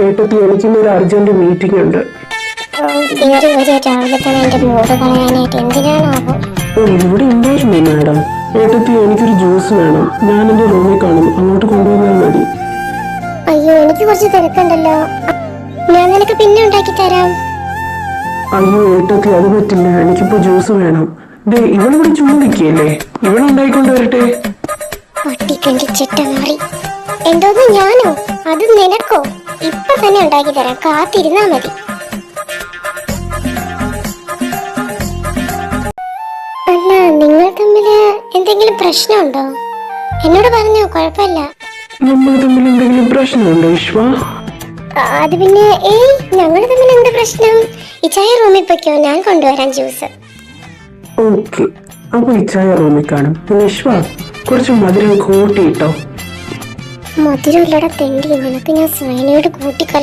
ഏട്ടത്തി എനിക്കിന്നൊരു urgent meeting ഉണ്ട്. ഇവിടെ ഉണ്ടായിരുന്നു മാഡം. ഏട്ടത്തി എനിക്കൊരു ജ്യൂസ് വേണം. ഞാൻ എന്റെ റൂമിൽ കാണും, അങ്ങോട്ട് കൊണ്ടുവന്നാൽ മതി. അയ്യോ, എനിക്ക് കുറച്ച് തിരക്കുണ്ടല്ലോ, ഞാൻ നിനക്ക് പിന്നെ ഉണ്ടാക്കി തരാം. അയ്യോ ഏട്ടത്തി, അത് പറ്റില്ല, എനിക്കിപ്പോ ജ്യൂസ് വേണം. ഇവളിവിടെ ചുമ്മാ നിൽക്കിയല്ലേ, ഇവളുണ്ടായിക്കൊണ്ട് വരട്ടെ. ഒട്ടിക്കണ്ടി ചിട്ട മാറി. എന്തോന്ന് ഞാനോ? അത് നിനക്കോ? ഇപ്പൊ തന്നെ ഉണ്ടാക്കി തരാം, കാത്തിരുന്നാ മതി. അല്ല, നിങ്ങൾ തമ്മില് എന്തെങ്കിലും പ്രശ്നമുണ്ടോ? എന്നോട് പറഞ്ഞോ, കുഴപ്പമില്ല. നമ്മൾ തമ്മിൽ എന്തെങ്കിലും പ്രശ്നമുണ്ടോ വിശ്വ? അത് പിന്നെ ഞങ്ങൾ തമ്മിൽ എന്ത് പ്രശ്നം? ഈ ചായ റൂമിൽ പൊയ്ക്കോ, ഞാൻ കൊണ്ടുവരാം ജ്യൂസ്. ഓക്കെ, അപ്പൊ ഈ ചായ റൂമിൽ കാണും. വിശ്വ, കുറച്ച് മധുരം കൂട്ടിയിട്ടോ. മധുരമില്ലട തെണ്ടി, നിനക്ക് ഞാൻ സൈനോട് കൂട്ടിക്കല.